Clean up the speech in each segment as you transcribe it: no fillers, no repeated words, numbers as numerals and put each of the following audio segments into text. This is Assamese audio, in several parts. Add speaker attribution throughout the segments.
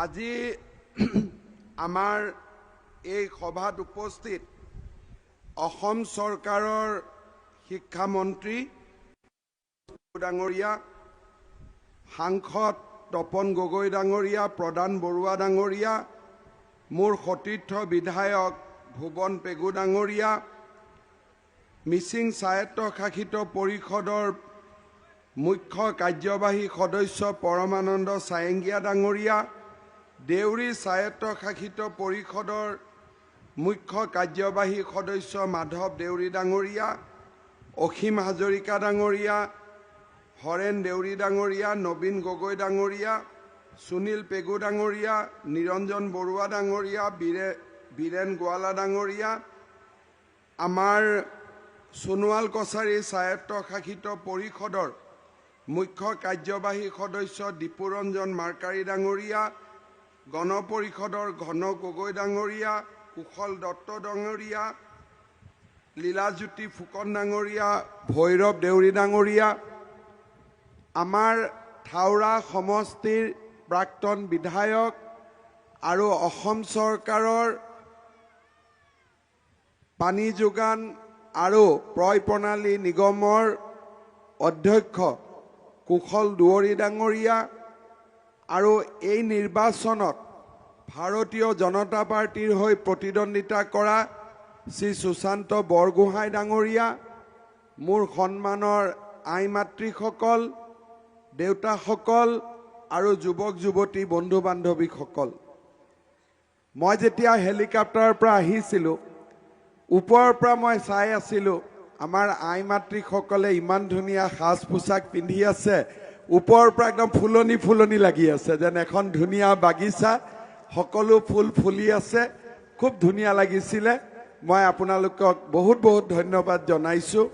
Speaker 1: আজি আমাৰ এই সভাত উপস্থিত অসম চৰকাৰৰ শিক্ষামন্ত্ৰী ডাঙৰীয়া, সাংসদ তপন গগৈ ডাঙৰীয়া, প্ৰধান বৰুৱা ডাঙৰীয়া, মোৰ সতীৰ্থ বিধায়ক ভুৱন পেগু ডাঙৰীয়া, মিচিং স্বায়ত্তশাসিত পৰিষদৰ মুখ্য কাৰ্যবাহী সদস্য পৰমানন্দ সায়েঙ্গীয়া ডাঙৰীয়া, দেউৰী স্বায়ত্তশাসিত পৰিষদৰ মুখ্য কাৰ্যবাহী সদস্য মাধৱ দেউৰী ডাঙৰীয়া, অসীম হাজৰিকা ডাঙৰীয়া, হৰেণ দেউৰী ডাঙৰীয়া, নবীন গগৈ ডাঙৰীয়া, সুনীল পেগু ডাঙৰীয়া, নিৰঞ্জন বৰুৱা ডাঙৰীয়া, বীৰেন গোৱালা ডাঙৰীয়া, আমাৰ সোণোৱাল কছাৰী স্বায়ত্তশাসিত পৰিষদৰ মুখ্য কাৰ্যবাহী সদস্য দীপুৰঞ্জন মাৰ্কাৰী ডাঙৰীয়া, গণ পৰিষদৰ ঘন গগৈ ডাঙৰীয়া, কুশল দত্ত ডাঙৰীয়া, লীলাজ্যোতি ফুকন ডাঙৰীয়া, ভৈৰৱ দেউৰী ডাঙৰীয়া, আমাৰ থাওৰা সমষ্টিৰ প্ৰাক্তন বিধায়ক আৰু অসম চৰকাৰৰ পানী যোগান আৰু প্ৰয় প্ৰণালী নিগমৰ অধ্যক্ষ কুশল দুৱৰী ডাঙৰীয়া আৰু এই নিৰ্বাচনত ভাৰতীয় জনতা পাৰ্টিৰ হৈ প্ৰতিদ্বন্দ্বিতা কৰা শ্ৰী সুশান্ত বৰগোহাঁই ডাঙৰীয়া, মোৰ সন্মানৰ আই মাতৃসকল, দেউতাসকল আৰু যুৱক যুৱতী বন্ধু বান্ধৱীসকল, মই যেতিয়া হেলিকপ্টাৰৰ পৰা আহিছিলোঁ, ওপৰৰ পৰা মই চাই আছিলোঁ আমাৰ আই মাতৃসকলে ইমান ধুনীয়া সাজ পোছাক পিন্ধি আছে, ওপৰৰ পৰা একদম ফুলনি ফুলনি লাগি আছে, যেন এখন ধুনীয়া বাগিচা, সকলো ফুল ফুলি আছে, খুব ধুনীয়া লাগিছিলে। মই আপোনালোকক বহুত বহুত ধন্যবাদ জনাইছোঁ।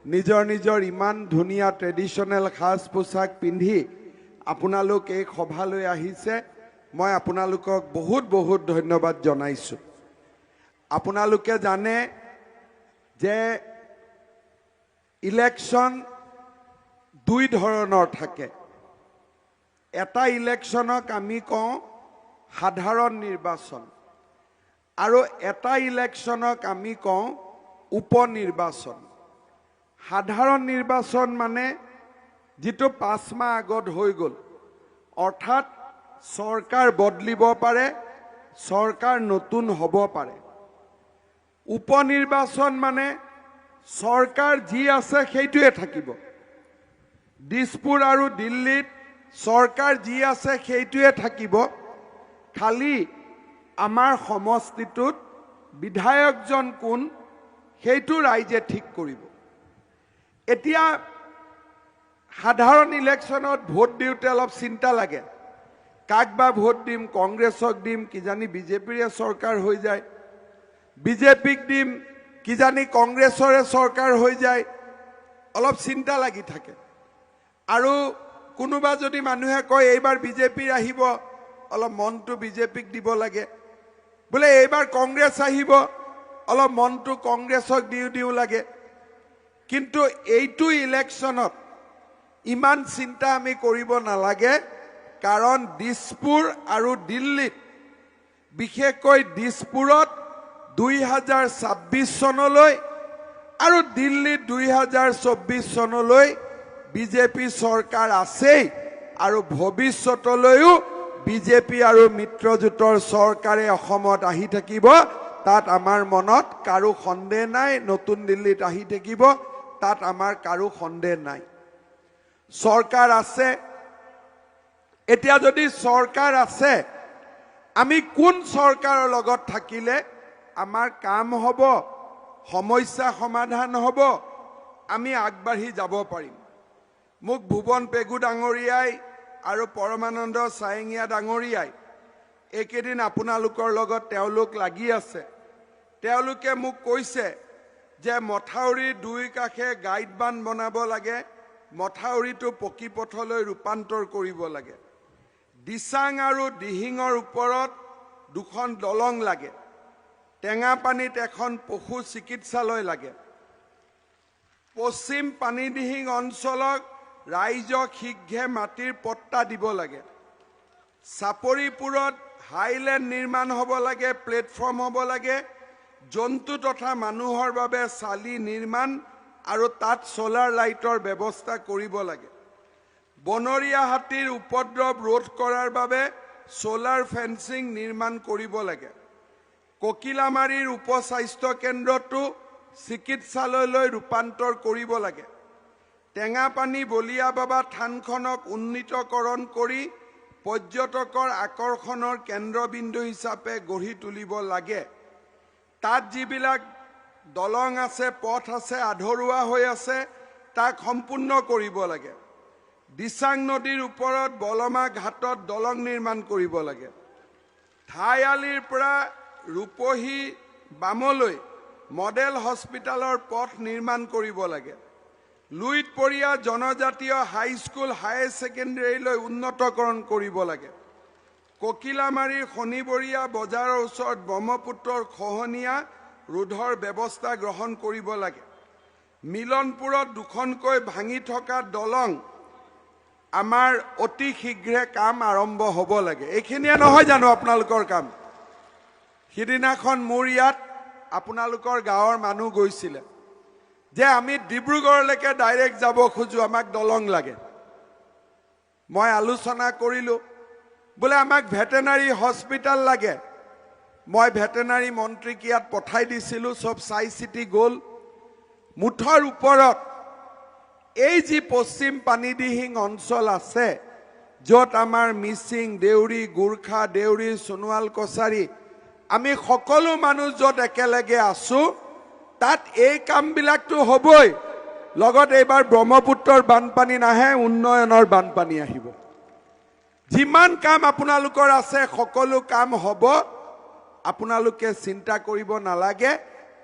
Speaker 1: নিজৰ নিজৰ ইমান ধুনীয়া ট্ৰেডিশ্যনেল সাজ পোছাক পিন্ধি আপোনালোক এই সভালৈ আহিছে, মই আপোনালোকক বহুত বহুত ধন্যবাদ জনাইছোঁ। আপোনালোকে জানে যে ইলেকশ্যন দুই ধৰণৰ থাকে। এটা ইলেকশ্যনক আমি কওঁ সাধাৰণ নিৰ্বাচন আৰু এটা ইলেকশ্যনক আমি কওঁ উপ নিৰ্বাচন। সাধাৰণ নিৰ্বাচন মানে যিটো 5 মাহ আগত হৈ গ'ল, অৰ্থাৎ চৰকাৰ বদলিব পাৰে, চৰকাৰ নতুন হ'ব পাৰে। উপ নিৰ্বাচন মানে চৰকাৰ যি আছে সেইটোৱে থাকিব। দিছপুৰ আৰু দিল্লীত চৰকাৰ যি আছে সেইটোৱে থাকিব, খালি আমাৰ সমষ্টিটোত বিধায়কজন কোন সেইটো ৰাইজে ঠিক কৰিব। এতিয়া সাধাৰণ ইলেকশ্যনত ভোট দিওঁতে অলপ চিন্তা লাগে, কাক বা ভোট দিম, কংগ্ৰেছক দিম, কিজানি বিজেপিৰে চৰকাৰ হৈ যায়, বিজেপিক দিম, কিজানি কংগ্ৰেছৰে চৰকাৰ হৈ যায়, অলপ চিন্তা লাগি থাকে। আৰু কোনোবা যদি মানুহে কয় এইবাৰ বিজেপিৰ আহিব, অলপ মনটো বিজেপিক দিব লাগে, বোলে এইবাৰ কংগ্ৰেছ আহিব, অলপ মনটো কংগ্ৰেছক দিও লাগে। কিন্তু এইটো ইলেকশ্যনত ইমান চিন্তা আমি কৰিব নালাগে, কাৰণ দিছপুৰ আৰু দিল্লীত, বিশেষকৈ দিছপুৰত 2026 চনলৈ আৰু দিল্লীত 2024 চনলৈ বিজেপি চৰকাৰ আছেই, আৰু ভৱিষ্যতলৈও বিজেপি আৰু মিত্ৰজোঁটৰ চৰকাৰে অসমত আহি থাকিব, তাত আমাৰ মনত কাৰো সন্দেহ নাই। নতুন দিল্লীত আহি থাকিব, তাত আমাৰ কাৰো সন্দেহ নাই। চৰকাৰ আছে। এতিয়া যদি চৰকাৰ আছে, আমি কোন চৰকাৰৰ লগত থাকিলে আমাৰ কাম হ'ব, সমস্যা সমাধান হ'ব, আমি আগবাঢ়ি যাব পাৰিম। মোক ভুৱন পেগু ডাঙৰীয়াই আৰু পৰমানন্দ সায়েঙ্গীয়া ডাঙৰীয়াই এইকেইদিন আপোনালোকৰ লগত তেওঁলোক লাগি আছে। তেওঁলোকে মোক কৈছে যে মথাউৰিৰ দুই কাষে গাইড বান্ধ বনাব লাগে, মথাউৰিটো পকী পথলৈ ৰূপান্তৰ কৰিব লাগে, দিচাং আৰু দিহিঙৰ ওপৰত 2খন দলং লাগে, টেঙাপানীত এখন পশু চিকিৎসালয় লাগে, পশ্চিম পানীদিহিং অঞ্চলক ৰাইজক শীঘ্ৰে মাটিৰ পট্টা দিব লাগে, চাপৰিপুৰত হাইলেণ্ড নিৰ্মাণ হ'ব লাগে, প্লেটফৰ্ম হ'ব লাগে, জন্তু তথা মানুহৰ বাবে চালি নিৰ্মাণ আৰু তাত সোলাৰ লাইটৰ ব্যৱস্থা কৰিব লাগে। বনৰীয়া হাতীৰ উপদ্ৰৱ ৰোধ কৰাৰ বাবে সোলাৰ ফেন্সিং নিৰ্মাণ কৰিব লাগে। ককিলামাৰীৰ উপস্বাস্থ্য কেন্দ্ৰটো চিকিৎসালয়লৈ ৰূপান্তৰ কৰিব লাগে। টেঙাপানী বলিয়া বাবা থানখনক উন্নীতকৰণ কৰি পৰ্যটকৰ আকৰ্ষণৰ কেন্দ্ৰবিন্দু হিচাপে গঢ়ি তুলিব লাগে। তাত যিবিলাক দলং আছে, পথ আছে, আধৰুৱা হৈ আছে, তাক সম্পূৰ্ণ কৰিব লাগে। দিচাং নদীৰ ওপৰত বলমা ঘাটত দলং নিৰ্মাণ কৰিব লাগে। ঠাইআলিৰ পৰা ৰূপহী বামলৈ মডেল হস্পিটালৰ পথ নিৰ্মাণ কৰিব লাগে। লুইতপৰীয়া জনজাতীয় হাইস্কুল হায়াৰ ছেকেণ্ডেৰীলৈ উন্নতকৰণ কৰিব লাগে। ককিলামাৰীৰ শনিবৰীয়া বজাৰৰ ওচৰত ব্ৰহ্মপুত্ৰৰ খহনীয়া ৰোধৰ ব্যৱস্থা গ্ৰহণ কৰিব লাগে। মিলনপুৰত দুখনকৈ ভাঙি থকা দলং আমাৰ অতি শীঘ্ৰে কাম আৰম্ভ হ'ব লাগে। এইখিনিয়ে নহয় জানো আপোনালোকৰ কাম? সিদিনাখন মোৰ ইয়াত আপোনালোকৰ গাঁৱৰ মানুহ গৈছিলে যে আমি ডিব্ৰুগড়লৈকে ডাইৰেক্ট যাব খোজো, আমাক দলং লাগে। মই আলোচনা কৰিলোঁ, বোলে আমাক ভেটেনাৰী হস্পিটাল লাগে। মই ভেটেনাৰী মন্ত্ৰীক ইয়াত পঠাই দিছিলোঁ, চব চাই চিতি গ'ল। মুঠৰ ওপৰত এই যি পশ্চিম পানীদিহিং অঞ্চল আছে, য'ত আমাৰ মিচিং, দেউৰী, গোৰ্খা, দেউৰী, সোণোৱাল কছাৰী, আমি সকলো মানুহ য'ত একেলগে আছোঁ, তাত এই কামবিলাকতো হ'বই। লগত এইবাৰ ব্ৰহ্মপুত্ৰৰ বানপানী নাহে, উন্নয়নৰ বানপানী আহিব। যিমান কাম আপোনালোকৰ আছে সকলো কাম হ'ব, আপোনালোকে চিন্তা কৰিব নালাগে।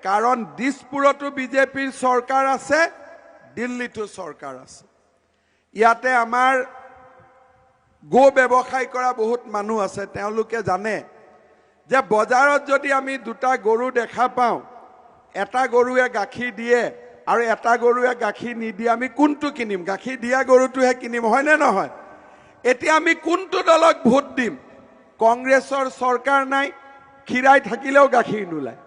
Speaker 1: কাৰণ দিছপুৰতো বিজেপিৰ চৰকাৰ আছে, দিল্লীতো চৰকাৰ আছে। ইয়াতে আমাৰ গো ব্যৱসায় কৰা বহুত মানুহ আছে। তেওঁলোকে জানে যে বজাৰত যদি আমি দুটা গৰু দেখা পাওঁ, এটা গৰুৱে গাখীৰ দিয়ে আৰু এটা গৰুৱে গাখীৰ নিদিয়ে, আমি কোনটো কিনিম? গাখীৰ দিয়া গৰুটোহে কিনিম, হয়নে নহয়? এতিয়া আমি কোনটো দলক ভোট দিম? কংগ্ৰেছৰ চৰকাৰ নাই, খীৰাই থাকিলেও গাখীৰ নোলায়।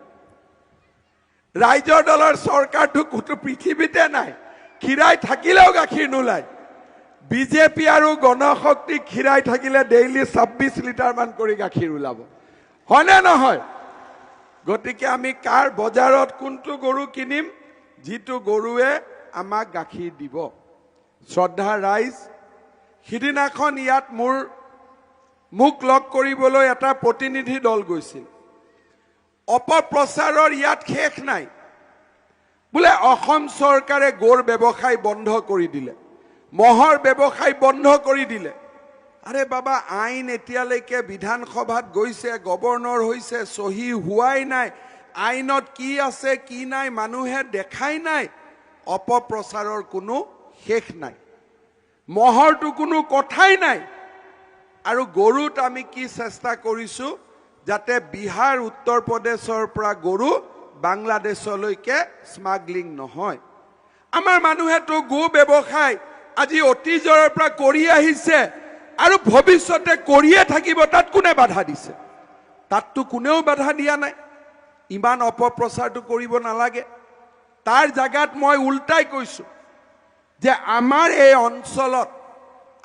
Speaker 1: ৰাইজৰ দলৰ চৰকাৰটো কোনো পৃথিৱীতে নাই, খীৰাই থাকিলেও গাখীৰ নোলায়। বিজেপি আৰু গণশক্তি খীৰাই থাকিলে ডেইলি 26 লিটাৰমান কৰি গাখীৰ ওলাব, হয়নে নহয়? গতিকে আমি কাৰ বজাৰত কোনটো গৰু কিনিম? যিটো গৰুৱে আমাক গাখীৰ দিব। শ্ৰদ্ধা ৰাইজ, সিদিনাখন ইয়াত মোক লগ কৰিবলৈ এটা প্ৰতিনিধি দল গৈছিল। অপপ্ৰচাৰৰ ইয়াত শেষ নাই। বোলে অসম চৰকাৰে গৰুৰ ব্যৱসায় বন্ধ কৰি দিলে, মহৰ ব্যৱসায় বন্ধ কৰি দিলে। আৰে বাবা, আইন এতিয়ালৈকে বিধানসভাত গৈছে, গৱৰ্ণৰ হৈছে, চহী হোৱাই নাই। আইনত কি আছে কি নাই মানুহে দেখাই নাই। অপপ্ৰচাৰৰ কোনো শেষ নাই, মহৰটো কোনো কথাই নাই। আৰু গৰুত আমি কি চেষ্টা কৰিছোঁ, যাতে বিহাৰ, উত্তৰ প্ৰদেশৰ পৰা গৰু বাংলাদেশলৈকে স্মাগলিং নহয়। আমাৰ মানুহেতো গো ব্যৱসায় আজি অতীজৰ পৰা কৰি আহিছে আৰু ভৱিষ্যতে কৰিয়ে থাকিব। তাত কোনে বাধা দিছে? তাততো কোনেও বাধা দিয়া নাই। ইমান অপপ্ৰচাৰটো কৰিব নালাগে। তাৰ জাগাত মই উল্টাই কৈছোঁ যে আমাৰ এই অঞ্চলত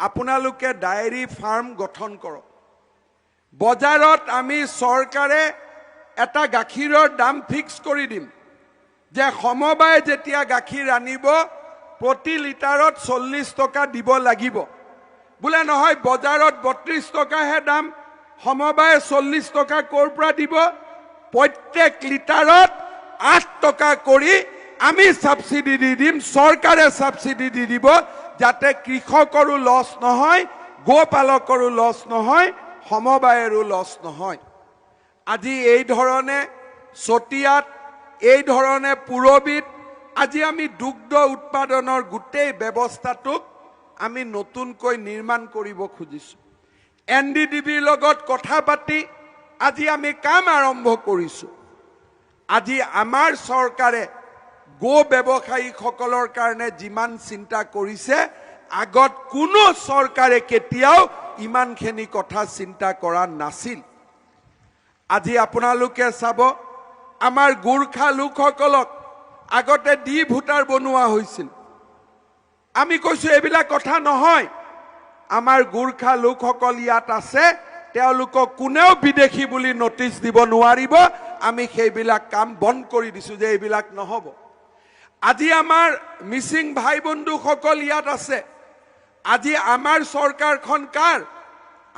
Speaker 1: আপোনালোকে ডায়েৰী ফাৰ্ম গঠন কৰক। বজাৰত আমি চৰকাৰে এটা গাখীৰৰ দাম ফিক্স কৰি দিম যে সমবায়ে যেতিয়া গাখীৰ আনিব প্ৰতি লিটাৰত 40 টকা দিব লাগিব। বোলে নহয়, বজাৰত 32 টকাহে দাম, সমবায়ে 40 টকা ক'ৰ পৰা দিব? প্ৰত্যেক লিটাৰত 8 টকা কৰি আমি সাবসিডি দি দিম, চৰকাৰে সাবসিডি দি দিব, যাতে কৃষকৰো লছ নহয়, গোপালকৰো লছ নহয়, সমবায়েৰো লছ নহয়। আজি এই ধৰণে চতিয়াত, এই ধৰণে পুৰবিত আজি আমি দুগ্ধ উৎপাদনৰ গোটেই ব্যৱস্থাটোক আমি নতুনকৈ নিৰ্মাণ কৰিব খুজিছোঁ। NDDBৰ লগত কথা পাতি আজি আমি কাম আৰম্ভ কৰিছোঁ। আজি আমাৰ চৰকাৰে গো ব্যৱসায়ীসকলৰ কাৰণে যিমান চিন্তা কৰিছে, আগত কোনো চৰকাৰে কেতিয়াও ইমানখিনি কথা চিন্তা কৰা নাছিল। আজি আপোনালোকে চাব আমাৰ গোৰ্খা লোকসকলক আগতে ডি ভোটাৰ বনোৱা হৈছিল। আমি কৈছো এইবিলাক কথা নহয়। আমাৰ গোৰ্খা লোকসকল ইয়াত আছে, তেওঁলোকক কোনেও বিদেশী বুলি নটিচ দিব নোৱাৰিব। আমি সেইবিলাক কাম বন্ধ কৰি দিছো যে এইবিলাক নহব। আজি আমাৰ মিচিং ভাই বন্ধুসকল ইয়াত আছে। আজি আমাৰ চৰকাৰখন কাৰ?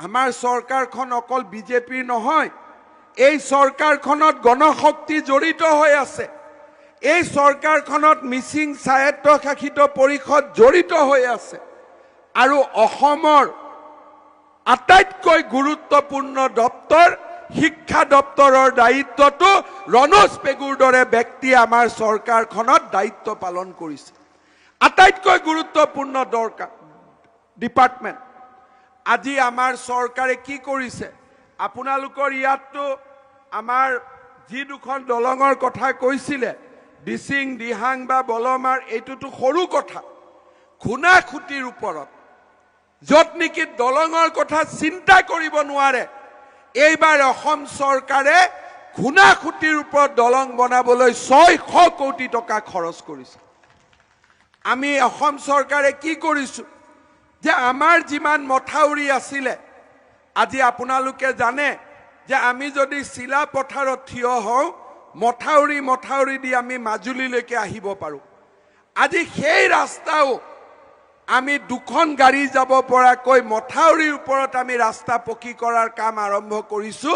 Speaker 1: আমাৰ চৰকাৰখন অকল বিজেপিৰ নহয়। এই চৰকাৰখনত গণশক্তি জড়িত হৈ আছে। এই চৰকাৰখনত মিচিং স্বায়ত্তশাসিত পৰিষদ জড়িত হৈ আছে। আৰু অসমৰ আটাইতকৈ গুৰুত্বপূৰ্ণ দপ্তৰ শিক্ষা দপ্তৰৰ দায়িত্বটো ৰণোজ পেগুৰ দৰে ব্যক্তি আমাৰ চৰকাৰখনত দায়িত্ব পালন কৰিছে। আটাইতকৈ গুৰুত্বপূৰ্ণ ডিপাৰ্টমেণ্ট। আজি আমাৰ চৰকাৰে কি কৰিছে? আপোনালোকৰ ইয়াততো আমাৰ যি দুখন দলঙৰ কথা কৈছিলে, দিচিং, দিহাং বা বলমাৰ, এইটোতো সৰু কথা। খুনাখুটিৰ ওপৰত য'ত নেকি দলঙৰ কথা চিন্তা কৰিব নোৱাৰে, এইবাৰ অসম চৰকাৰে খুনাখুটিৰ ওপৰত দলং বনাবলৈ 600 কোটি টকা খৰচ কৰিছে। আমি অসম চৰকাৰে কি কৰিছো যে আমাৰ যিমান মথাউৰি আছিলে, আজি আপোনালোকে জানে যে আমি যদি চিলা পথাৰত থিয় হওঁ, মথাউৰি দি আমি মাজুলীলৈকে আহিব পাৰো। আজি সেই ৰাস্তাও আমি দুখন গাড়ী যাব পৰাকৈ মথাউৰিৰ ওপৰত আমি ৰাস্তা পকী কৰাৰ কাম আৰম্ভ কৰিছো,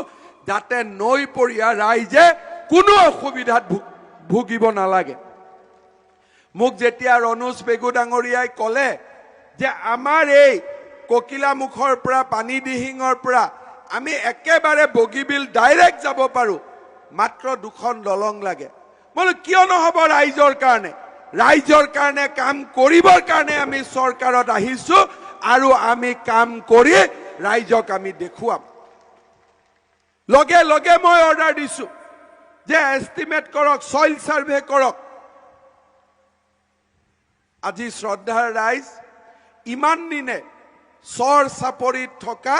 Speaker 1: যাতে নৈপৰীয়া ৰাইজে কোনো অসুবিধাত ভুগিব নালাগে। মোক যেতিয়া ৰণোজ পেগু ডাঙৰীয়াই ক'লে যে আমাৰ এই ককিলামুখৰ পৰা পানীদিহিঙৰ পৰা আমি একেবাৰে বগীবিল ডাইৰেক্ট যাব পাৰো, মাত্ৰ দুখন দলং লাগে। বোলো কিয় নহব? ৰাইজৰ কাৰণে কাম কৰিবৰ কাৰণে আমি চৰকাৰত আহিছো, আৰু আমি কাম কৰি ৰাইজক আমি দেখুৱাম। লগে লগে মই অৰ্ডাৰ দিছো যে এষ্টিমেট কৰক, সইল সাৰ্ভে কৰক। আজি শ্ৰদ্ধাৰ ৰাইজ, ইমান দিনে চৰ চাপৰিত থকা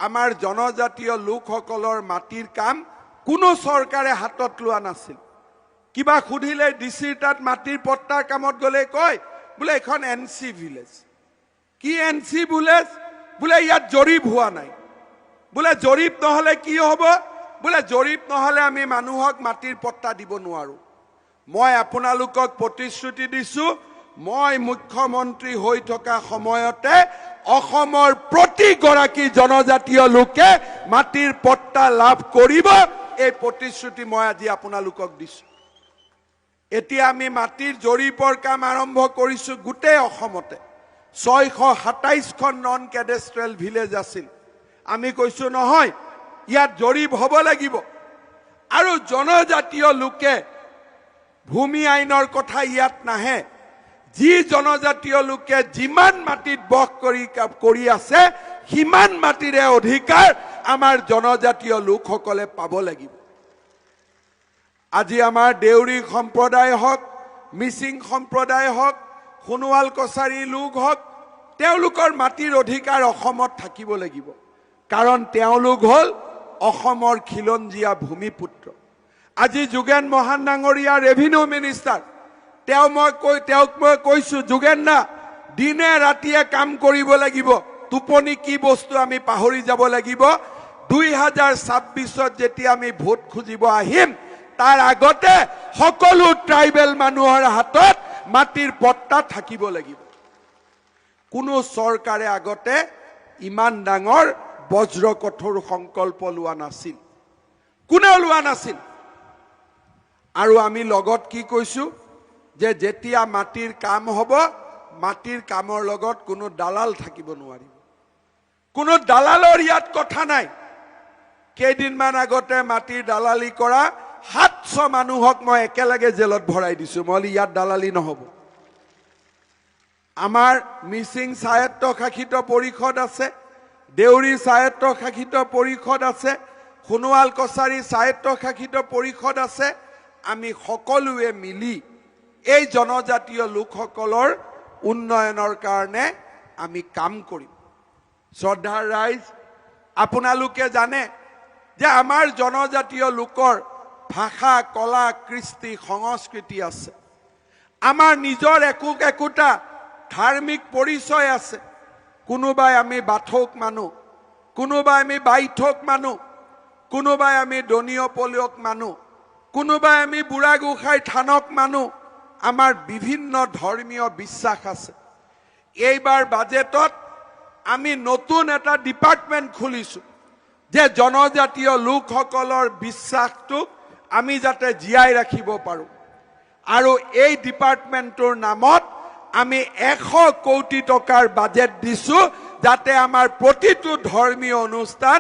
Speaker 1: আমাৰ জনজাতীয় লোকসকলৰ মাটিৰ কাম কোনো চৰকাৰে হাতত লোৱা নাছিল। কিবা সুধিলে ডিচিৰ তাত মাটিৰ পট্টাৰ কামত গলে কয় বোলে এখন এনচি ভিলেজ। কি এনচি ভিলেজ? বোলে ইয়াত জৰীপ হোৱা নাই। বোলে জৰীপ নহলে কি হব? বোলে জৰীপ নহলে আমি মানুহক মাটিৰ পট্টা দিব নোৱাৰো। মই আপোনালোকক প্ৰতিশ্ৰুতি দিছো, মই মুখ্যমন্ত্ৰী হৈ থকা সময়তে অসমৰ প্ৰতিগৰাকী জনজাতীয় লোকে মাটিৰ পট্টা লাভ কৰিব। এই প্ৰতিশ্ৰুতি মই আজি আপোনালোকক দিছো। এতিয়া আমি মাটিৰ জৰীপৰ কাম আৰম্ভ কৰিছো গোটেই অসমতে। 627খন নন কেডেষ্ট্ৰেল ভিলেজ আছিল। আমি কৈছো নহয়, ইয়াত জৰীপ হ'ব লাগিব। আৰু জনজাতীয় লোকে ভূমি আইনৰ কথা ইয়াত নাহে। যি জনজাতীয় লোকে যিমান মাটিত বস কৰি আছে, সিমান মাটিৰে অধিকাৰ আমাৰ জনজাতীয় লোকসকলে পাব লাগিব। আজি আমাৰ দেউৰী সম্প্ৰদায় হওক, মিচিং সম্প্ৰদায় হওক, সোণোৱাল কছাৰী লোক হওক, তেওঁলোকৰ মাটিৰ অধিকাৰ অসমত থাকিব লাগিব। কাৰণ তেওঁলোক হল অসমৰ খিলঞ্জীয়া ভূমিপুত্ৰ। আজি যোগেন মহান ডাঙৰীয়া ৰেভিনিউ মিনিষ্টাৰ, তেওঁক মই কৈছো, যোগেন দা, দিনে ৰাতিয়ে কাম কৰিব লাগিব। টোপনি কি বস্তু আমি পাহৰি যাব লাগিব। 2026ত যেতিয়া আমি ভোট খুজিব আহিম, তাৰ আগতে সকলো ট্ৰাইবেল মানুহৰ হাতত মাটিৰ পট্টা থাকিব লাগিব। কোনো চৰকাৰে আগতে ইমান ডাঙৰ বজ্ৰ কঠোৰ সংকল্প লোৱা নাছিল, কোনেও লোৱা নাছিল। আৰু আমি লগত কি কৈছো যে যেতিয়া মাটিৰ কাম হ'ব, মাটিৰ কামৰ লগত কোনো দালাল থাকিব নোৱাৰিব। কোনো দালালৰ ইয়াত কথা নাই। কেইদিনমান আগতে মাটিৰ দালালি কৰা 700 মানুহক মই একেলগে জেলত ভৰাই দিছো। মই ইয়াত দালালি নহব। আমাৰ মিচিং স্বায়ত্তশাসিত পৰিষদ আছে, দেউৰী স্বায়ত্তশাসিত পৰিষদ আছে, সোণোৱাল কছাৰী স্বায়ত্তশাসিত পৰিষদ আছে। আমি সকলোৱে মিলি এই জনজাতীয় লোকসকলৰ উন্নয়নৰ কাৰণে আমি কাম কৰিম। শ্ৰদ্ধাৰ ৰাইজ, আপোনালোকে জানে যে আমাৰ জনজাতীয় লোকৰ ভাষা, কলা, কৃষ্টি, সংস্কৃতি আছে। আমাৰ নিজৰ একোটা ধাৰ্মিক পৰিচয় আছে। কোনোবাই আমি বাথৌক মানো, কোনোবাই আমি বাইথৌক মানো, কোনোবাই আমি দনীয় পলীয়ক মানো, কোনোবাই আমি বুঢ়া গোসাঁই থানক মানো। আমাৰ বিভিন্ন ধৰ্মীয় বিশ্বাস আছে। এইবাৰ বাজেটত আমি নতুন এটা ডিপাৰ্টমেণ্ট খুলিছো যে জনজাতীয় লোকসকলৰ বিশ্বাসটোক আমি যাতে জীয়াই ৰাখিব পাৰো। আৰু এই ডিপাৰ্টমেণ্টৰ নামত আমি 100 কোটি টকাৰ বাজেট দিছো যাতে আমাৰ প্ৰতিটো ধৰ্মীয় অনুষ্ঠান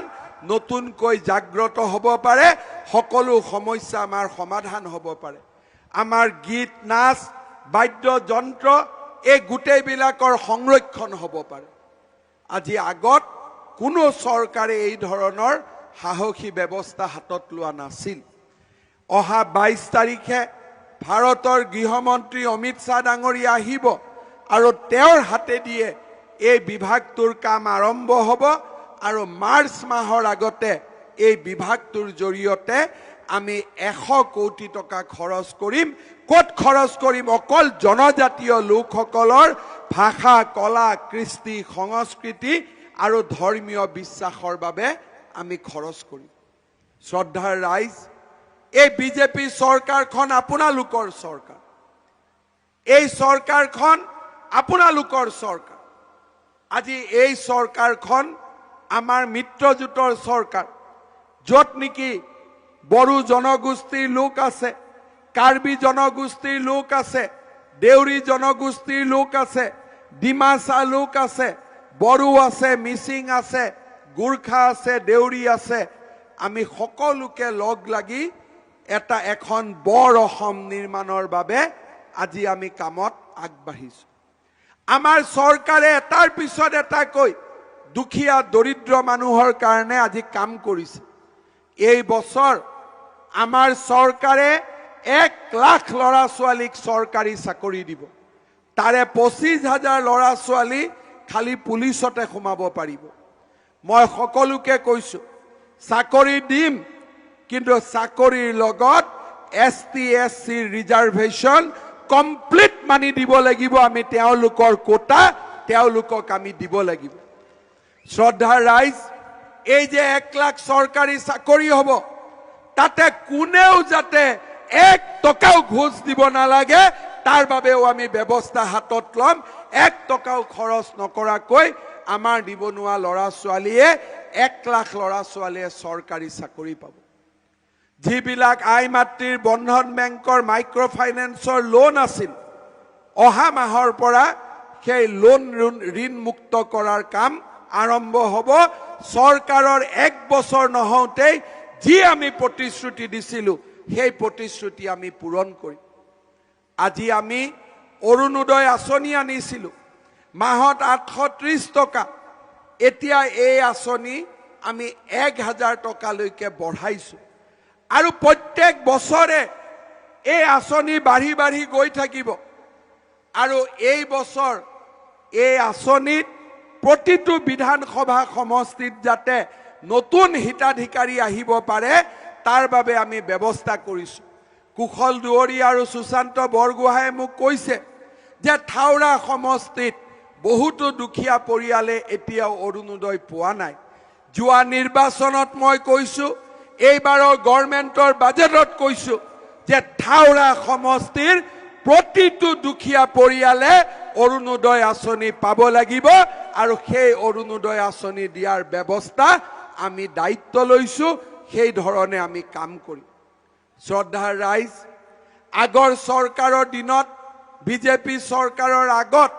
Speaker 1: নতুনকৈ জাগ্ৰত হ'ব পাৰে, সকলো সমস্যা আমাৰ সমাধান হ'ব পাৰে। আমাৰ গীত, নাচ, বাদ্যযন্ত্ৰ এই গোটেইবিলাকৰ সংৰক্ষণ হ'ব পাৰে। আজি আগত কোনো চৰকাৰে এই ধৰণৰ সাহসী ব্যৱস্থা হাতত লোৱা নাছিল। অহা 22 তাৰিখে ভাৰতৰ গৃহমন্ত্ৰী অমিত শ্বাহ ডাঙৰীয়া আহিব আৰু তেওঁৰ হাতেদিয়ে এই বিভাগটোৰ কাম আৰম্ভ হ'ব আৰু মাৰ্চ মাহৰ আগতে এই বিভাগটোৰ জৰিয়তে আমি 100 কোটি টকা খৰচ কৰিম। ক'ত খৰচ কৰিম? অকল জনজাতীয় লোকসকলৰ ভাষা, কলা, কৃষ্টি, সংস্কৃতি আৰু ধৰ্মীয় বিশ্বাসৰ বাবে আমি খৰচ কৰিম। শ্ৰদ্ধাৰ ৰাইজ, এই বিজেপি চৰকাৰখন আপোনালোকৰ চৰকাৰ। এই চৰকাৰখন আপোনালোকৰ চৰকাৰ। আজি এই চৰকাৰখন আমাৰ মিত্ৰজোঁটৰ চৰকাৰ, য'ত নেকি বড়ো জনগোষ্ঠীৰ লোক আছে, কাৰ্বি জনগোষ্ঠীৰ লোক আছে, দেউৰী জনগোষ্ঠীৰ লোক আছে, ডিমাচা লোক আছে, বড়ো আছে, মিচিং আছে, গোৰ্খা আছে, দেউৰী আছে। আমি সকলোকে লগ লাগি এখন বৰ অসম নিৰ্মাণৰ বাবে আজি আমি কামত আগবাঢ়িছো। আমাৰ চৰকাৰে এটাৰ পিছত এটাকৈ দুখীয়া দৰিদ্ৰ মানুহৰ কাৰণে আজি কাম কৰিছে। এই বছৰ আমাৰ চৰকাৰে 1 লাখ ল'ৰা ছোৱালীক চৰকাৰী চাকৰি দিব। তাৰে 25,000 ল'ৰা ছোৱালী খালি পুলিচতে সোমাব পাৰিব। মই সকলোকে কৈছো, চাকৰি দিম, কিন্তু চাকৰিৰ লগত ST SC ৰিজাৰ্ভেশ্যন কমপ্লিট মানি দিব লাগিব। আমি তেওঁলোকৰ কোটা তেওঁলোকক আমি দিব লাগিব। শ্ৰদ্ধাৰ ৰাইজ, এই যে 1 লাখ চৰকাৰী চাকৰি হ'ব, তাতে কোনেও যাতে 1 টকাও ঘোষ দিব নালাগে, তাৰ বাবেও আমি ব্যৱস্থা হাতত ল'ম। 1 টকাও খৰচ নকৰাকৈ আমাৰ নিবনুৱা ল'ৰা ছোৱালীয়ে 1 লাখ ল'ৰা ছোৱালীয়ে চৰকাৰী চাকৰি পাব। যিবিলাক আই মাতৃৰ বন্ধন বেংকৰ মাইক্ৰ ফাইনেন্সৰ লোন আছিল, অহা মাহৰ পৰা সেই লোন ঋণ মুক্ত কৰাৰ কাম আৰম্ভ হ'ব। চৰকাৰৰ 1 বছৰ নহওঁতেই যি আমি প্ৰতিশ্ৰুতি দিছিলো, সেই প্ৰতিশ্ৰুতি আমি পূৰণ কৰিম। আজি আমি অৰুণোদয় আঁচনি আনিছিলো, মাহত 830 টকা। এতিয়া এই আঁচনি আমি 1000 টকালৈকে বঢ়াইছো আৰু প্ৰত্যেক বছৰে এই আঁচনি বাঢ়ি বাঢ়ি গৈ থাকিব। আৰু এই বছৰ এই আঁচনিত প্ৰতিটো বিধানসভা সমষ্টিত যাতে নতুন হিতাধিকাৰী আহিব পাৰে, তাৰ বাবে আমি ব্যৱস্থা কৰিছো। কুশল দুৱৰী আৰু সুশান্ত বৰগোহাঁয়ে মোক কৈছে যে থাওৰা সমষ্টিত বহুতো দুখীয়া পৰিয়ালে এতিয়াও অৰুণোদয় পোৱা নাই। যোৱা নিৰ্বাচনত মই কৈছো, এইবাৰৰ গভৰ্ণমেণ্টৰ বাজেটত কৈছো যে থাওৰা সমষ্টিৰ প্ৰতিটো দুখীয়া পৰিয়ালে অৰুণোদয় আঁচনি পাব লাগিব আৰু সেই অৰুণোদয় আঁচনি দিয়াৰ ব্যৱস্থা আমি দায়িত্ব লৈছো। সেই ধৰণে আমি কাম কৰিম। শ্ৰদ্ধাৰ ৰাইজ, আগৰ চৰকাৰৰ দিনত, বিজেপি চৰকাৰৰ আগত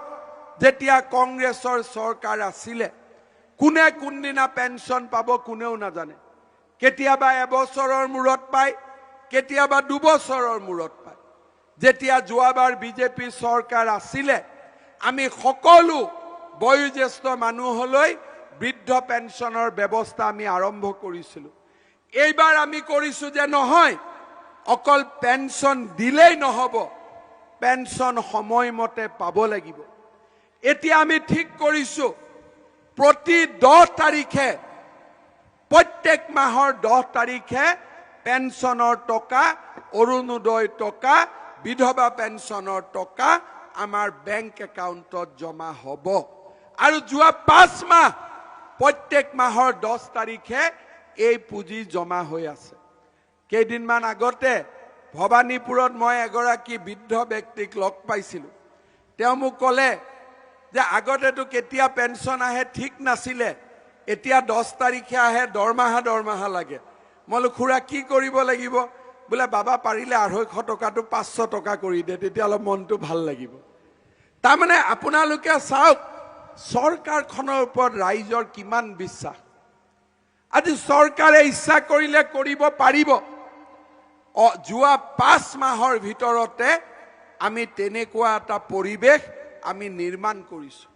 Speaker 1: যেতিয়া কংগ্ৰেছৰ চৰকাৰ আছিলে, কোনে কোনদিনা পেঞ্চন পাব কোনেও নাজানে। কেতিয়াবা এবছৰৰ মূৰত পায়, কেতিয়াবা 2 বছৰৰ মূৰত পায়। যেতিয়া যোৱাবাৰ বিজেপি চৰকাৰ আছিলে, আমি সকলো বয়োজ্যেষ্ঠ মানুহলৈ বৃদ্ধ পেঞ্চনৰ ব্যৱস্থা আমি আৰম্ভ কৰিছিলো। এইবাৰ আমি কৰিছো যে নহয়, অকল পেঞ্চন দিলেই নহব, পেঞ্চন সময়মতে পাব লাগিব। এতিয়া আমি ঠিক কৰিছো প্ৰতি 10 তাৰিখে প্ৰত্যেক মাহৰ 10 তাৰিখে পেঞ্চনৰ টকা, অৰুণোদয় টকা, বিধৱা পেঞ্চনৰ টকা আমাৰ বেংক একাউণ্টত জমা হ'ব। আৰু যোৱা 5 মাহ প্ৰত্যেক মাহৰ 10 তাৰিখে এই পুঁজি জমা হৈ আছে। কেইদিনমান আগতে ভবানীপুৰত মই এগৰাকী বৃদ্ধ ব্যক্তিক লগ পাইছিলোঁ। তেওঁ মোক ক'লে যে আগতেতো কেতিয়া পেঞ্চন আহে ঠিক নাছিলে, এতিয়া 10 তাৰিখে আহে, দৰমহা লাগে। মই বোলো খুৰা কি কৰিব লাগিব? বোলে বাবা পাৰিলে 250 টকাটো 500 টকা কৰি দে, তেতিয়া অলপ মনটো ভাল লাগিব। তাৰমানে আপোনালোকে চাওক চৰকাৰখনৰ ওপৰত ৰাইজৰ কিমান বিশ্বাস। আজি চৰকাৰে ইচ্ছা কৰিলে কৰিব পাৰিব। যোৱা 5 মাহৰ ভিতৰতে আমি তেনেকুৱা এটা পৰিৱেশ আমি নিৰ্মাণ কৰিছোঁ।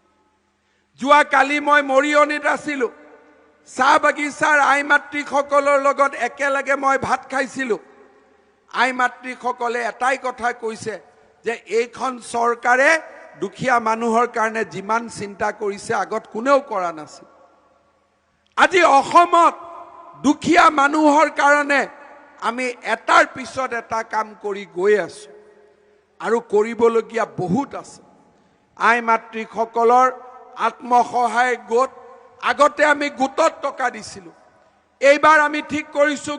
Speaker 1: যোৱা কালি মই মৰিয়নিত আছিলোঁ। চাহ বাগিচাৰ আই মাতৃসকলৰ লগত একেলগে মই ভাত খাইছিলোঁ। আই মাতৃসকলে এটাই কথা কৈছে যে এইখন চৰকাৰে দুখীয়া মানুহৰ কাৰণে যিমান চিন্তা কৰিছে আগত কোনেও কৰা নাছিল। আজি অসমত দুখীয়া মানুহৰ কাৰণে আমি এটাৰ পিছত এটা কাম কৰি গৈ আছো আৰু কৰিবলগীয়া বহুত আছে। আই মাতৃসকলৰ আত্মসহায়ক গোট, আগতে আমি গোটত টকা দিছিলোঁ। এইবাৰ আমি ঠিক কৰিছোঁ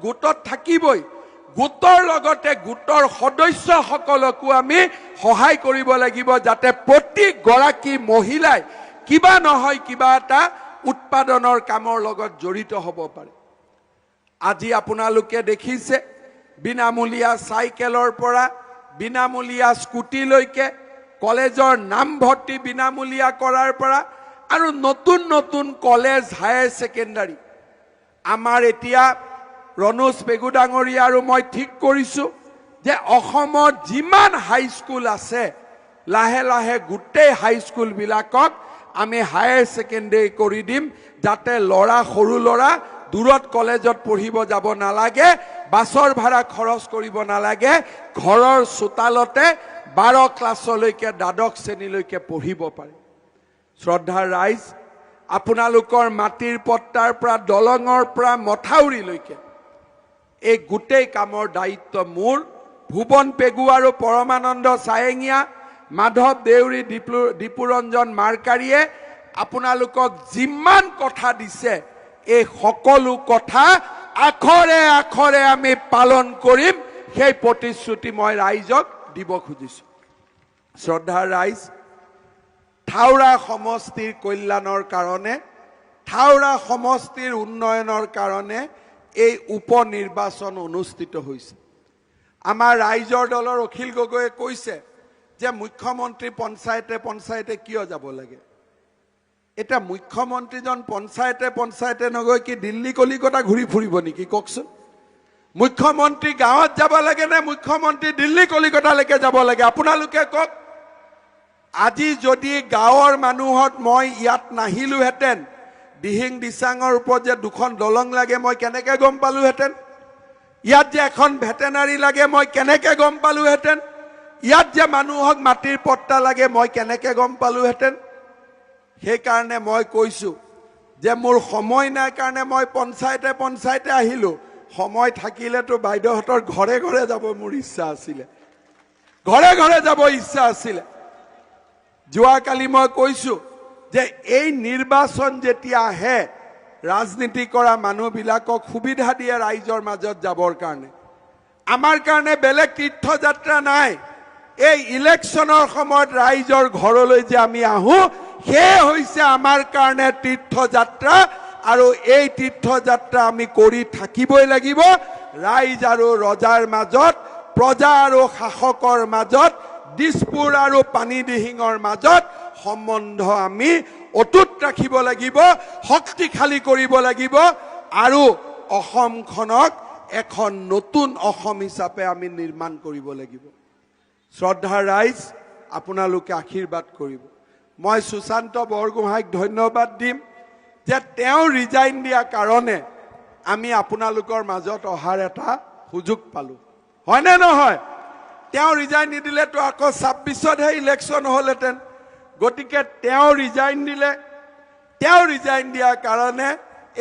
Speaker 1: গোটত থাকিবই, গোটৰ লগতে গোটৰ সদস্যসকলকো আমি সহায় কৰিব লাগিব, যাতে প্ৰতিগৰাকী মহিলাই কিবা নহয় কিবা এটা উৎপাদনৰ কামৰ লগত জড়িত হ'ব পাৰে। আজি আপোনালোকে দেখিছে বিনামূলীয়া চাইকেলৰ পৰা বিনামূলীয়া স্কুটিলৈকে, কলেজৰ নামভৰ্তি বিনামূলীয়া কৰাৰ পৰা আৰু নতুন নতুন কলেজ, হায়াৰ ছেকেণ্ডাৰী। আমাৰ এতিয়া ৰণোজ পেগু ডাঙৰীয়া আৰু মই ঠিক কৰিছোঁ যে অসমত যিমান হাইস্কুল আছে লাহে লাহে গোটেই হাইস্কুলবিলাকক আমি হায়াৰ ছেকেণ্ডাৰী কৰি দিম, যাতে সৰু ল'ৰা দূৰত কলেজত পঢ়িব যাব নালাগে, বাছৰ ভাড়া খৰচ কৰিব নালাগে, ঘৰৰ চোতালতে 12 ক্লাছলৈকে, দ্বাদশ শ্ৰেণীলৈকে পঢ়িব পাৰে। শ্ৰদ্ধাৰ ৰাইজ, আপোনালোকৰ মাটিৰ পট্টাৰ পৰা দলঙৰ পৰা মথাউৰিলৈকে এই গোটেই কামৰ দায়িত্ব মোৰ। ভুৱন পেগু আৰু পৰমানন্দ ছায়েঙীয়া, মাধৱ দেউৰী, দীপুৰঞ্জন মাৰ্কাৰীয়ে আপোনালোকক যিমান কথা দিছে এই সকলো কথা আখৰে আখৰে আমি পালন কৰিম, সেই প্ৰতিশ্ৰুতি মই ৰাইজক দিব খুজিছোঁ। শ্ৰদ্ধাৰ ৰাইজ, থাওৰা সমষ্টিৰ কল্যাণৰ কাৰণে, থাওৰা সমষ্টিৰ উন্নয়নৰ কাৰণে এই উপ নিৰ্বাচন অনুষ্ঠিত হৈছে। আমাৰ ৰাইজৰ দলৰ অখিল গগৈয়ে কৈছে যে মুখ্যমন্ত্ৰী পঞ্চায়তে কিয় যাব লাগে? এতিয়া মুখ্যমন্ত্ৰীজন পঞ্চায়তে নগৈ কি দিল্লী কলিকতা ঘূৰি ফুৰিব নেকি কওকচোন? মুখ্যমন্ত্ৰী গাঁৱত যাব লাগে নে মুখ্যমন্ত্ৰী দিল্লী কলিকতালৈকে যাব লাগে? আপোনালোকে কওক। আজি যদি গাঁৱৰ মানুহত মই ইয়াত নাহিলোহেঁতেন, দিহিং দিচাঙৰ ওপৰত যে 2খন দলং লাগে মই কেনেকৈ গম পালোহেঁতেন? ইয়াত যে এখন ভেটেনাৰী লাগে মই কেনেকৈ গম পালোহেঁতেন? ইয়াত যে মানুহক মাটিৰ পট্টা লাগে মই কেনেকৈ গম পালোহেঁতেন? সেইকাৰণে মই কৈছোঁ যে মোৰ সময় নাই কাৰণে মই পঞ্চায়তে আহিলোঁ। সময় থাকিলেতো বাইদেউহঁতৰ ঘৰে ঘৰে যাব মোৰ ইচ্ছা আছিলে, ঘৰে ঘৰে যাব ইচ্ছা আছিলে। যোৱাকালি মই কৈছোঁ যে এই নিৰ্বাচন যেতিয়া আহে, ৰাজনীতি কৰা মানুহবিলাকক সুবিধা দিয়ে ৰাইজৰ মাজত যাবৰ কাৰণে। আমাৰ কাৰণে বেলেগ তীৰ্থযাত্ৰা নাই। এই ইলেকশ্যনৰ সময়ত ৰাইজৰ ঘৰলৈ যে আমি আহোঁ, সেয়ে হৈছে আমাৰ কাৰণে তীৰ্থযাত্ৰা। আৰু এই তীৰ্থযাত্ৰা আমি কৰি থাকিবই লাগিব। ৰাইজ আৰু ৰজাৰ মাজত, প্ৰজা আৰু শাসকৰ মাজত, দিছপুৰ আৰু পানীদিহিঙৰ মাজত সম্বন্ধ আমি অটুট ৰাখিব লাগিব, শক্তিশালী কৰিব লাগিব আৰু অসমখনক এখন নতুন অসম হিচাপে আমি নিৰ্মাণ কৰিব লাগিব। শ্ৰদ্ধাৰ ৰাইজ, আপোনালোকে আশীৰ্বাদ কৰিব। মই সুশান্ত বৰগোহাঁইক ধন্যবাদ দিম যে তেওঁ ৰিজাইন দিয়া কাৰণে আমি আপোনালোকৰ মাজত অহাৰ এটা সুযোগ পালোঁ, হয়নে নহয়? তেওঁ ৰিজাইন নিদিলেতো আকৌ 26তহে ইলেকশ্যন হ'লহেঁতেন। গতিকে তেওঁ ৰিজাইন দিলে, তেওঁ ৰিজাইন দিয়াৰ কাৰণে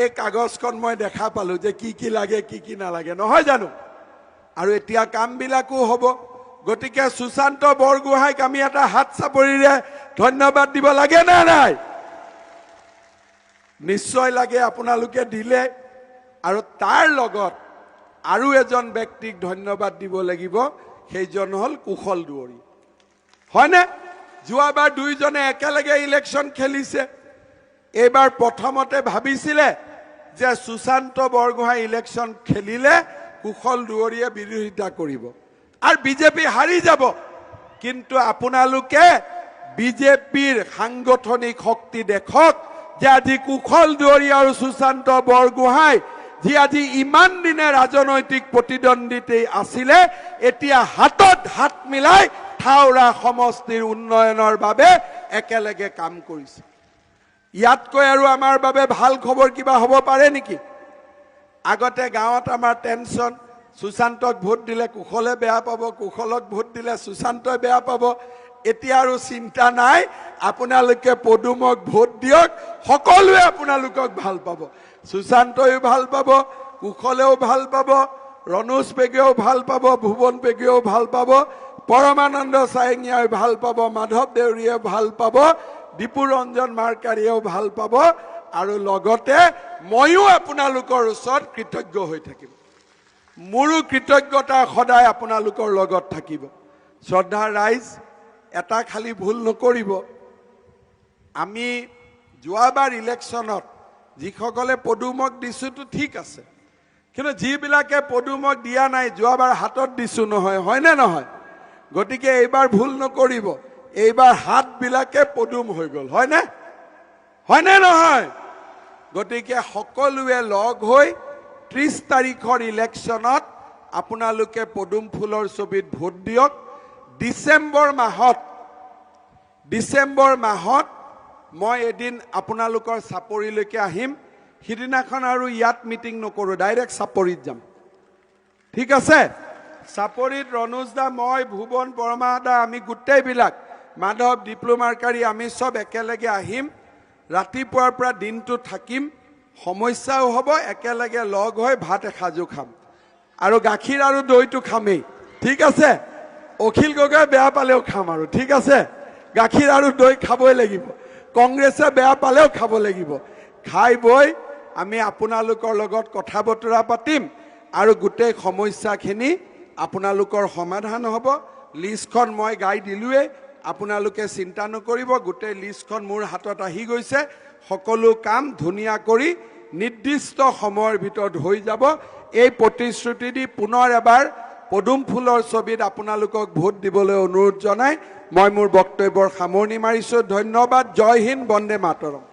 Speaker 1: এই কাগজখন মই দেখা পালো যে কি লাগে কি নালাগে, নহয় জানো? আৰু এতিয়া কামবিলাকো হ'ব। গতিকে সুশান্ত বৰগোহাঁইক আমি এটা হাত চাপৰিৰে ধন্যবাদ দিব লাগে নে নাই? নিশ্চয় লাগে, আপোনালোকে দিলে। আৰু তাৰ লগত আৰু এজন ব্যক্তিক ধন্যবাদ দিব লাগিব, সেইজন হ'ল কুশল দুৱৰী, হয়নে? যোৱাবাৰ দুইজনে একেলগে ইলেকশ্যন খেলিছে। এইবাৰ প্ৰথমতে ভাবিছিলে যে সুশান্ত বৰগোহাঁই ইলেকশ্যন খেলিলে কুশল দুৱৰীয়ে বিৰোধিতা কৰিব আৰু বিজেপি হাৰি যাব। কিন্তু আপোনালোকে বিজেপিৰ সাংগঠনিক শক্তি দেখক যে আজি কুশল দুৱৰী আৰু সুশান্ত বৰগোহাঁই যি আজি ইমান দিনে ৰাজনৈতিক প্ৰতিদ্বন্দ্বিতা আছিলে, এতিয়া হাতত হাত মিলাই থাওৰা সমষ্টিৰ উন্নয়নৰ বাবে একেলগে কাম কৰিছে। ইয়াতকৈ আৰু আমাৰ বাবে ভাল খবৰ কিবা হ'ব পাৰে নেকি? আগতে গাঁৱত আমাৰ টেনশ্যন, সুশান্তক ভোট দিলে কুশলে বেয়া পাব, কুশলক ভোট দিলে সুশান্তই বেয়া পাব। এতিয়া আৰু চিন্তা নাই, আপোনালোকে পদুমক ভোট দিয়ক, সকলোৱে আপোনালোকক ভাল পাব। সুশান্তইও ভাল পাব, কুশলেও ভাল পাব, ৰণোজ পেগুৱেও ভাল পাব, ভুৱন পেগুৱেও ভাল পাব, পৰমানন্দ চাৰিঙীয়াই ভাল পাব, মাধৱ দেউৰীয়ে ভাল পাব, দীপু ৰঞ্জন মাৰ্কাৰীয়েও ভাল পাব। আৰু লগতে ময়ো আপোনালোকৰ ওচৰত কৃতজ্ঞ হৈ থাকিম। মোৰো কৃতজ্ঞতা সদায় আপোনালোকৰ লগত থাকিব। শ্ৰদ্ধাৰ ৰাইজ, এটা খালি ভুল নকৰিব। আমি যোৱাবাৰ ইলেকশ্যনত যিসকলে পদুমক দিছোতো ঠিক আছে, কিন্তু যিবিলাকে পদুমক দিয়া নাই যোৱাবাৰ হাতত দিছো নহয়, হয়নে নহয়? গতিকে এইবাৰ ভুল নকৰিব, এইবাৰ হাতবিলাকে পদুম হৈ গ'ল, হয়নে? হয়নে নহয়? গতিকে সকলোৱে লগ হৈ 30 তাৰিখৰ ইলেকশ্যনত আপোনালোকে পদুম ফুলৰ ছবিত ভোট দিয়ক। ডিচেম্বৰ মাহত মই এদিন আপোনালোকৰ চাপৰিলৈকে আহিম। সিদিনাখন আৰু ইয়াত মিটিং নকৰোঁ, ডাইৰেক্ট চাপৰিত যাম, ঠিক আছে? চাপৰিত ৰণোজ দা, মই, ভুৱন, পৰমা দা, আমি গোটেইবিলাক, মাধৱ, ডিপ্ল'মাৰ্কাৰী, আমি চব একেলগে আহিম। ৰাতিপুৱাৰ পৰা দিনটো থাকিম, সমস্যাও হ'ব, একেলগে লগ হৈ ভাত এসাঁজো খাম আৰু গাখীৰ আৰু দৈটো খামেই, ঠিক আছে? অখিল গগৈ বেয়া পালেও খাম আৰু, ঠিক আছে? গাখীৰ আৰু দৈ খাবই লাগিব, কংগ্ৰেছে বেয়া পালেও খাব লাগিব। খাই বৈ আমি আপোনালোকৰ লগত কথা বতৰা পাতিম আৰু গোটেই সমস্যাখিনি আপোনালোকৰ সমাধান হ'ব। লিষ্টখন মই গাই দিলোৱে, আপোনালোকে চিন্তা নকৰিব, গোটেই লিষ্টখন মোৰ হাতত আহি গৈছে। সকলো কাম ধুনীয়া কৰি নিৰ্দিষ্ট সময়ৰ ভিতৰত হৈ যাব। এই প্ৰতিশ্ৰুতি দি পুনৰ এবাৰ পদুম ফুলৰ ছবিত আপোনালোকক ভোট দিবলৈ অনুৰোধ জনাই মই মোৰ বক্তব্যৰ সামৰণি মাৰিছোঁ। ধন্যবাদ। জয় হিন্দ, বন্দে মাতৰম।